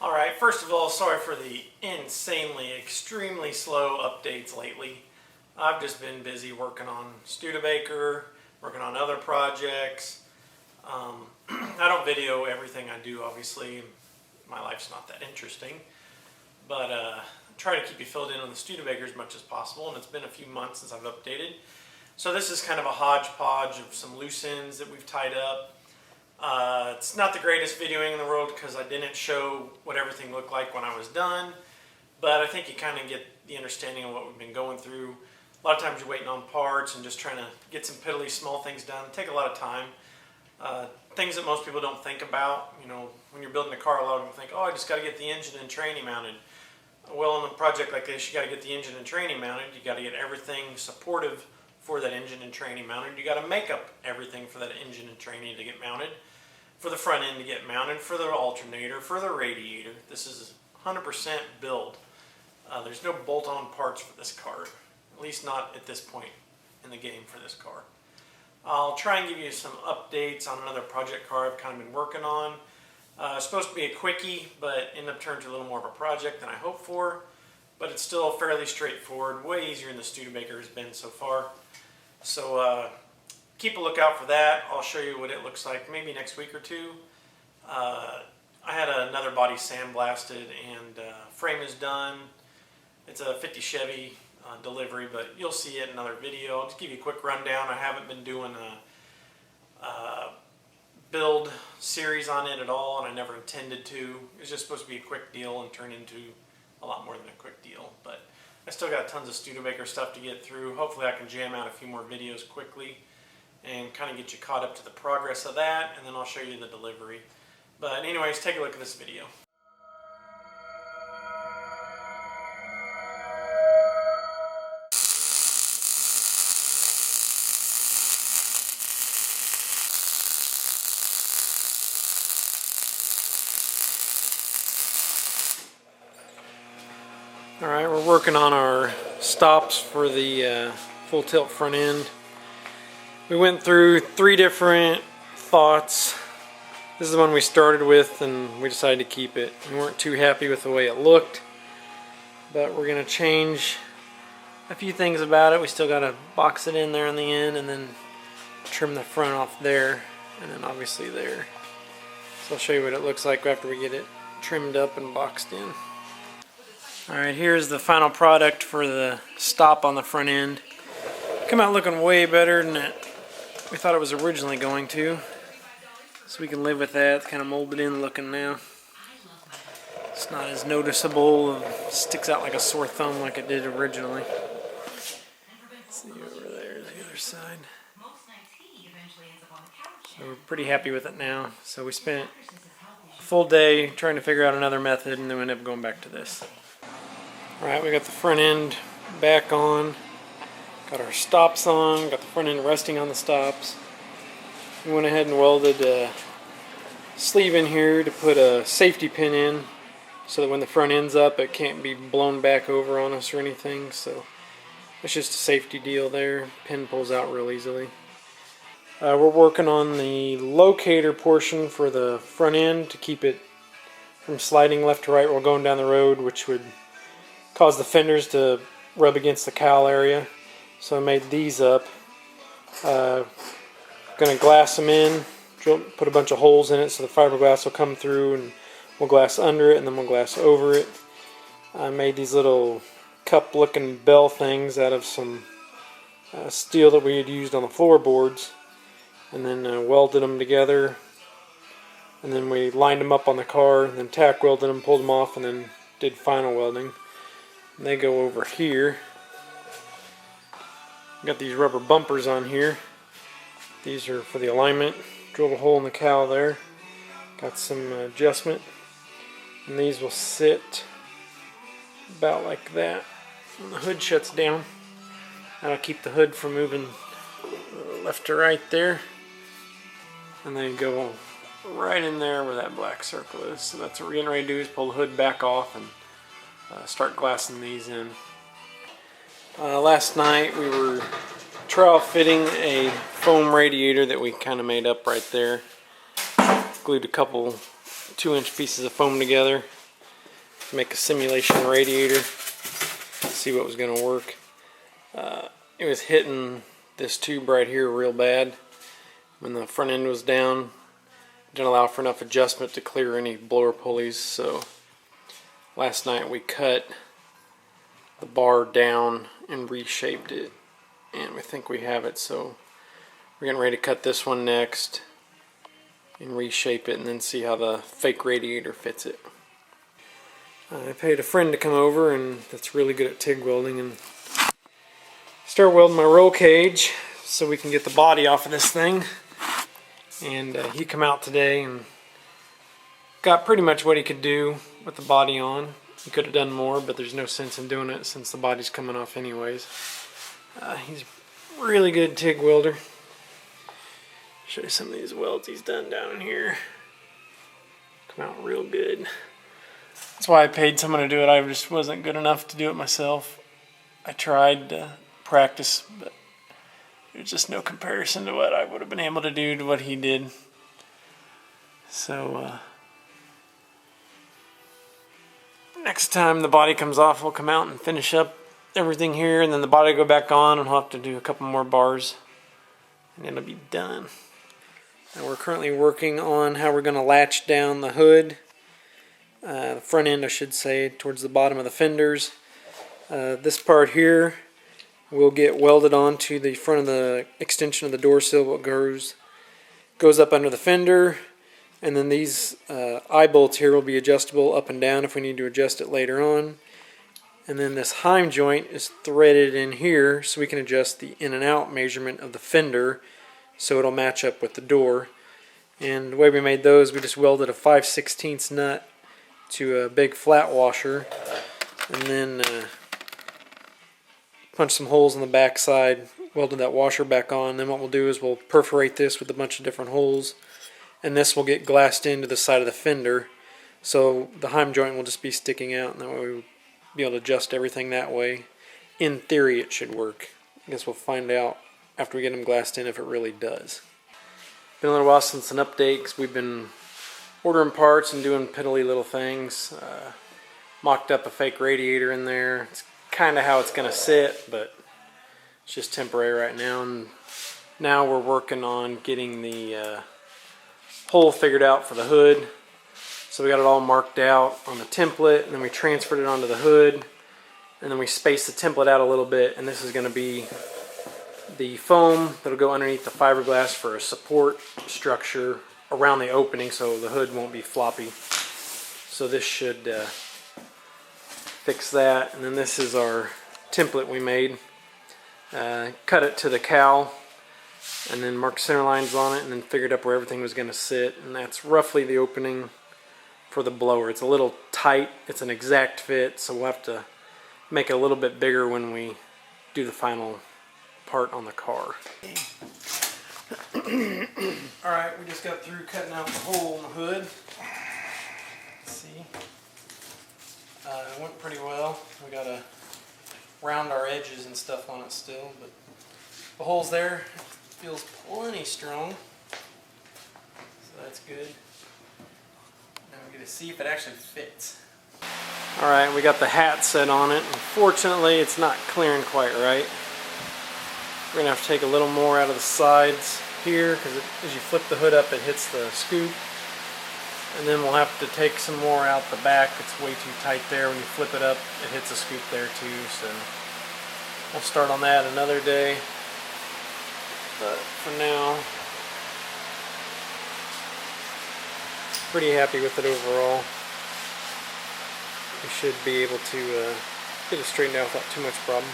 Alright, first of all, sorry for the insanely, extremely slow updates lately. I've just been busy working on Studebaker, working on other projects. I don't video everything I do, obviously. My life's not that interesting. But I try to keep you filled in on the Studebaker as much as possible, and it's been a few months since I've updated. So this is kind of a hodgepodge of some loose ends that we've tied up. It's not the greatest videoing in the world because I didn't show what everything looked like when I was done, but I think you kind of get the understanding of what we've been going through. A lot of times you're waiting on parts and just trying to get some piddly small things done. Take a lot of time. Things that most people don't think about. You know, when you're building a car, a lot of people think, oh, I just got to get the engine and tranny mounted. Well, in a project like this, you got to get the engine and tranny mounted. You got to get everything supportive for that engine and tranny mounted. You got to make up everything for that engine and tranny to get mounted. For the front end to get mounted, for the alternator, for the radiator. This is 100% build. There's no bolt-on parts for this car, at least not at this point in the game for this car. I'll try and give you some updates on another project car I've kind of been working on. It's supposed to be a quickie, but ended up turning to a little more of a project than I hoped for. But it's still fairly straightforward, way easier than the Studebaker has been so far. So keep a lookout for that. I'll show you what it looks like maybe next week or two. I had another body sandblasted and frame is done. It's a 50 Chevy delivery, but you'll see it in another video. I'll just give you a quick rundown. I haven't been doing a build series on it at all, and I never intended to. It was just supposed to be a quick deal and turn into a lot more than a quick deal. But I still got tons of Studebaker stuff to get through. Hopefully I can jam out a few more videos quickly and kind of get you caught up to the progress of that, and then I'll show you the delivery. But anyways, take a look at this video. Alright, we're working on our stops for the full tilt front end. We went through 3 different thoughts. This is the one we started with, and we decided to keep it. We weren't too happy with the way it looked, but we're going to change a few things about it. We still got to box it in there on the end, and then trim the front off there, and then obviously there. So I'll show you what it looks like after we get it trimmed up and boxed in. Alright, here's the final product for the stop on the front end. Come out looking way better than we thought it was originally going to. So we can live with that. It's kind of molded in looking now. It's not as noticeable. It sticks out like a sore thumb like it did originally. Let's see over there is the other side. So we're pretty happy with it now. So we spent a full day trying to figure out another method, and then we ended up going back to this. Alright, we got the front end back on. Got our stops on, got the front end resting on the stops. We went ahead and welded a sleeve in here to put a safety pin in so that when the front end's up it can't be blown back over on us or anything. So it's just a safety deal there. Pin pulls out real easily. We're working on the locator portion for the front end to keep it from sliding left to right while going down the road, which would cause the fenders to rub against the cowl area. So I made these up. Gonna glass them in, put a bunch of holes in it so the fiberglass will come through, and we'll glass under it and then we'll glass over it. I made these little cup looking bell things out of some steel that we had used on the floorboards, and then welded them together, and then we lined them up on the car, and then tack welded them, pulled them off, and then did final welding. And they go over here. Got these rubber bumpers on here. These are for the alignment. Drilled a hole in the cowl there. Got some adjustment. And these will sit about like that when the hood shuts down. That'll keep the hood from moving left to right there. And they go right in there where that black circle is. So that's what we're getting ready to do, is pull the hood back off and start glassing these in. Last night we were trial fitting a foam radiator that we kind of made up right there. Glued a couple 2-inch pieces of foam together. to make a simulation radiator, see what was going to work. It was hitting this tube right here real bad when the front end was down. It didn't allow for enough adjustment to clear any blower pulleys, so last night we cut the bar down and reshaped it, and we think we have it, so we're getting ready to cut this one next and reshape it and then see how the fake radiator fits it. I paid a friend to come over and that's really good at TIG welding and start welding my roll cage so we can get the body off of this thing. And he come out today and got pretty much what he could do with the body on. He could have done more, but there's no sense in doing it since the body's coming off anyways. He's a really good TIG welder. Show you some of these welds he's done down here. Come out real good. That's why I paid someone to do it. I just wasn't good enough to do it myself. I tried to practice, but there's just no comparison to what I would have been able to do to what he did. So next time the body comes off, we'll come out and finish up everything here, and then the body will go back on, and we'll have to do a couple more bars, and it'll be done. Now we're currently working on how we're going to latch down the hood, the front end I should say, towards the bottom of the fenders. This part here will get welded onto the front of the extension of the door sill, what goes up under the fender, and then these eye bolts here will be adjustable up and down if we need to adjust it later on. And then this heim joint is threaded in here so we can adjust the in and out measurement of the fender so it'll match up with the door. And the way we made those, we just welded a 5/16 nut to a big flat washer and then punched some holes in the back side, welded that washer back on. Then what we'll do is we'll perforate this with a bunch of different holes, and this will get glassed into the side of the fender, so the heim joint will just be sticking out, and that way we'll be able to adjust everything that way. In theory it should work. I guess we'll find out after we get them glassed in if it really does. Been a little while since an update because we've been ordering parts and doing piddly little things. Mocked up a fake radiator in there. It's kind of how it's going to sit, but it's just temporary right now. And now we're working on getting the hole figured out for the hood. So we got it all marked out on the template, and then we transferred it onto the hood, and then we spaced the template out a little bit, and this is going to be the foam that'll go underneath the fiberglass for a support structure around the opening so the hood won't be floppy. So this should fix that. And then this is our template we made. Cut it to the cowl and then marked center lines on it and then figured up where everything was going to sit, and that's roughly the opening for the blower. It's a little tight, it's an exact fit, so we'll have to make it a little bit bigger when we do the final part on the car. Alright, we just got through cutting out the hole in the hood. Let's see. It went pretty well. We got to round our edges and stuff on it still, but the hole's there. It feels plenty strong, so that's good. Now we're going to see if it actually fits. Alright, we got the hat set on it. Unfortunately, it's not clearing quite right. We're going to have to take a little more out of the sides here because as you flip the hood up it hits the scoop. And then we'll have to take some more out the back. It's way too tight there. When you flip it up it hits a scoop there too. So we'll start on that another day. But for now, pretty happy with it overall. We should be able to get it straightened out without too much problem.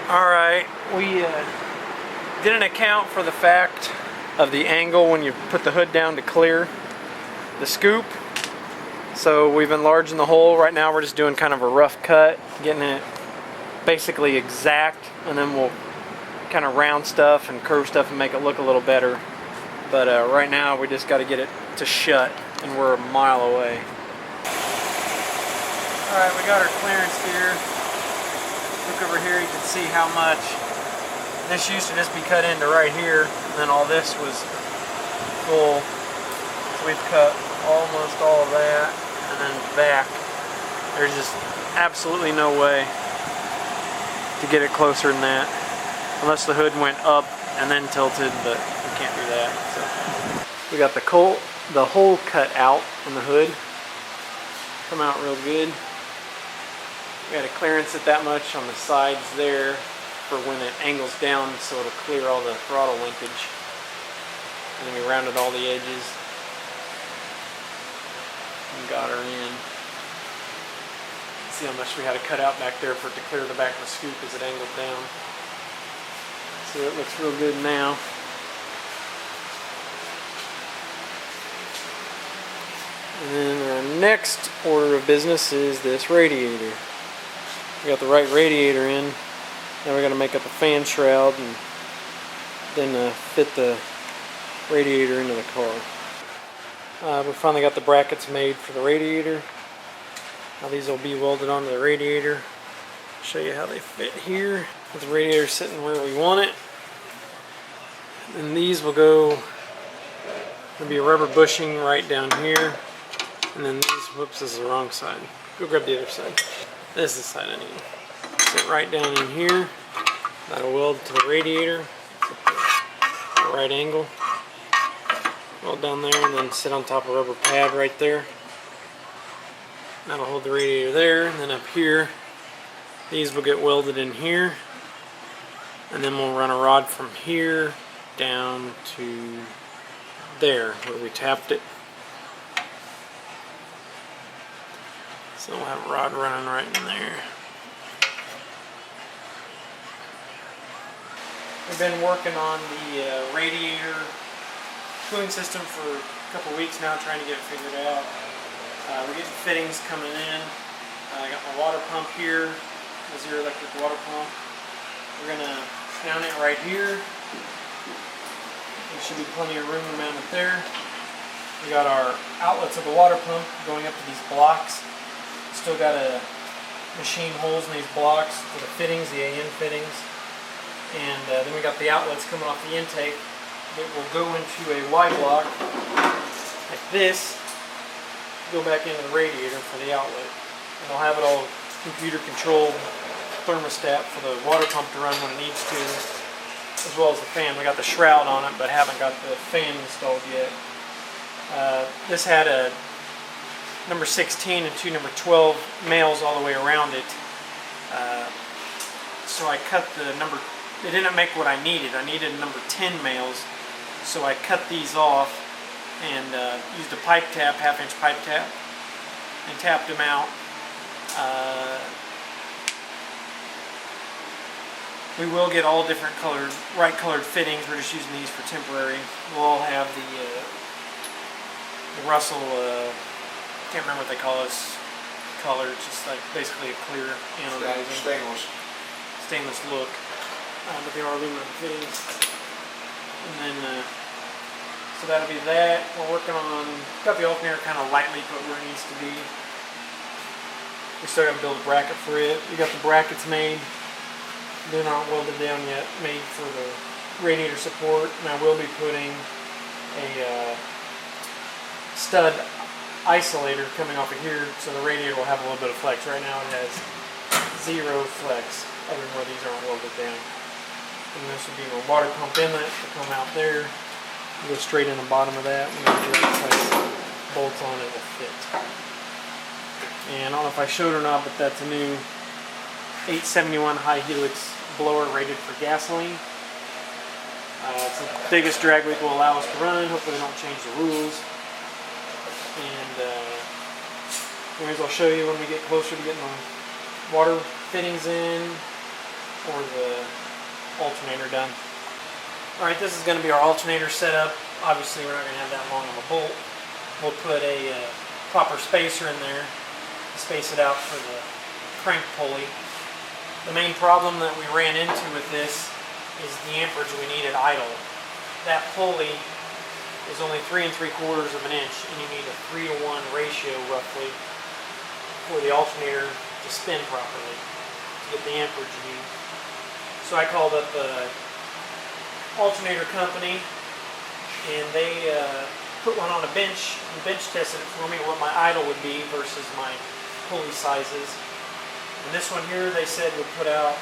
Alright, we didn't account for the fact of the angle when you put the hood down to clear the scoop. So we've enlarged the hole. Right now we're just doing kind of a rough cut, getting it basically exact, and then we'll kind of round stuff and curve stuff and make it look a little better. But right now we just got to get it to shut, and we're a mile away. Alright, we got our clearance here. Look over here, you can see how much this used to just be cut into right here, and then all this was full. So we've cut almost all of that, and then back. There's just absolutely no way to get it closer than that, unless the hood went up and then tilted, but we can't do that. So we got the hole cut out in the hood. Come out real good. We got a clearance at that much on the sides there for when it angles down, so it'll clear all the throttle linkage. And then we rounded all the edges and got her in. See how much we had to cut out back there for it to clear the back of the scoop as it angled down. So it looks real good now. And then our next order of business is this radiator. We got the right radiator in. Now we're going to make up a fan shroud and then fit the radiator into the car. We finally got the brackets made for the radiator. Now these will be welded onto the radiator. Show you how they fit here. With the radiator sitting where we want it. And these will go, there'll be a rubber bushing right down here. And then these, whoops, this is the wrong side. Go grab the other side. This is the side I need. Sit right down in here. That'll weld to the radiator. The right angle. Weld down there and then sit on top of a rubber pad right there. That'll hold the radiator there. And then up here, these will get welded in here. And then we'll run a rod from here down to there where we tapped it. So we'll have a rod running right in there. We've been working on the radiator cooling system for a couple weeks now, trying to get it figured out. We're getting fittings coming in. I got my water pump here, the zero electric water pump. We're going to mount it right here. There should be plenty of room to mount it there. We got our outlets of the water pump going up to these blocks. Still got to machine holes in these blocks for the fittings, the AN fittings. And then we got the outlets coming off the intake that will go into a Y block like this, go back into the radiator for the outlet. And I'll have it all computer controlled thermostat for the water pump to run when it needs to, as well as the fan. We got the shroud on it, but haven't got the fan installed yet. This had a number 16 and two number 12 males all the way around it. So I cut the number, it didn't make what I needed. I needed number 10 males. So I cut these off and used a pipe tap, half-inch pipe tap, and tapped them out. We will get all different colored, right colored fittings. We're just using these for temporary. We'll all have the Russell, can't remember what they call this color. It's just like basically a clear anodizing. Stainless look. But they are aluminum fittings. And then, so that'll be that. We're working on, got the alternator kind of lightly put where it needs to be. We still got to build a bracket for it. We got the brackets made. They're not welded down yet, made for the radiator support. And I will be putting a stud isolator coming off of here, so the radiator will have a little bit of flex. Right now it has zero flex, other than where these aren't welded down. And this will be a water pump inlet to come out there. Go straight in the bottom of that. When the right size bolts on, it will fit. And I don't know if I showed or not, but that's a new 871 high helix blower rated for gasoline. It's the biggest drag week will allow us to run. Hopefully they don't change the rules. And anyways, I'll show you when we get closer to getting the water fittings in or the alternator done. Alright, this is going to be our alternator setup. Obviously we're not going to have that long of a bolt. We'll put a proper spacer in there to space it out for the crank pulley. The main problem that we ran into with this is the amperage we need at idle. That pulley is only 3 3/4 of an inch, and you need a 3:1 ratio roughly for the alternator to spin properly to get the amperage you need. So I called up the alternator company and they put one on a bench and bench tested it for me what my idle would be versus my pulley sizes. And this one here they said would put out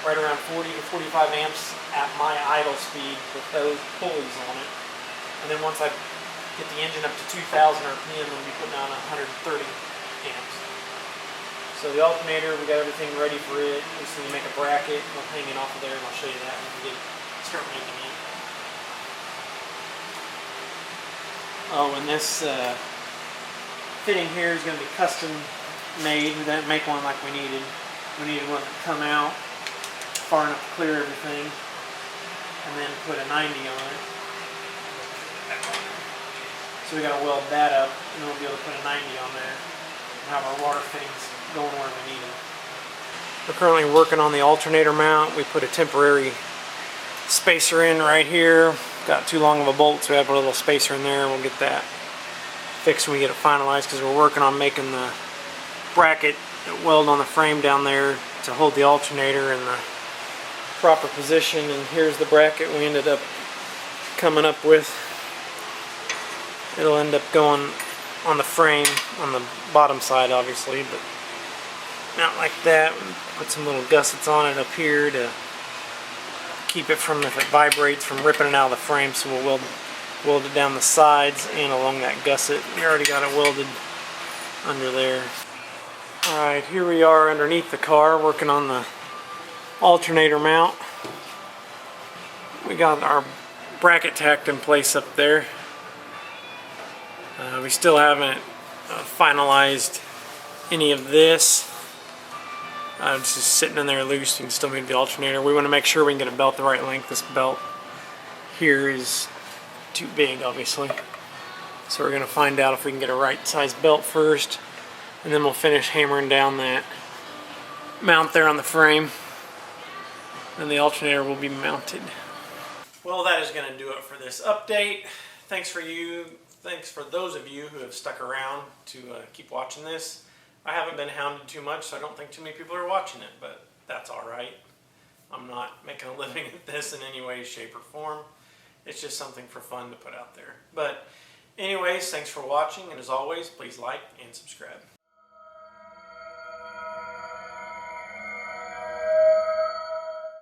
right around 40 to 45 amps at my idle speed with those pulleys on it. And then once I get the engine up to 2000 RPM, I'm going to be putting out 130 amps. So the alternator, we got everything ready for it. We just need to make a bracket. We'll hang it off of there, and I'll show you that when we start making it. Oh, and this fitting here is going to be custom made. We didn't make one like we needed. We needed one to come out far enough to clear everything, and then put a 90 on it. So we got to weld that up, and then we'll be able to put a 90 on there and have our water fittings going where we need them. We're currently working on the alternator mount. We put a temporary spacer in right here. Got too long of a bolt, so we have a little spacer in there. We'll get that fixed when we get it finalized, because we're working on making the bracket that weld on the frame down there to hold the alternator in the proper position. And here's the bracket we ended up coming up with. It'll end up going on the frame on the bottom side, obviously, but not like that. Put some little gussets on it up here to keep it from, if it vibrates, from ripping it out of the frame. So we'll weld it down the sides and along that gusset. We already got it welded under there. Alright, here we are underneath the car working on the alternator mount. We got our bracket tacked in place up there. We still haven't finalized any of this. It's just sitting in there loose. You can still move the alternator. We want to make sure we can get a belt the right length. This belt here is too big, obviously. So we're going to find out if we can get a right size belt first, and then we'll finish hammering down that mount there on the frame, and the alternator will be mounted. Well, that is going to do it for this update. Thanks for those of you who have stuck around to keep watching this. I haven't been hounded too much, so I don't think too many people are watching it, but that's alright. I'm not making a living at this in any way, shape, or form. It's just something for fun to put out there. But anyways, thanks for watching, and as always, please like and subscribe.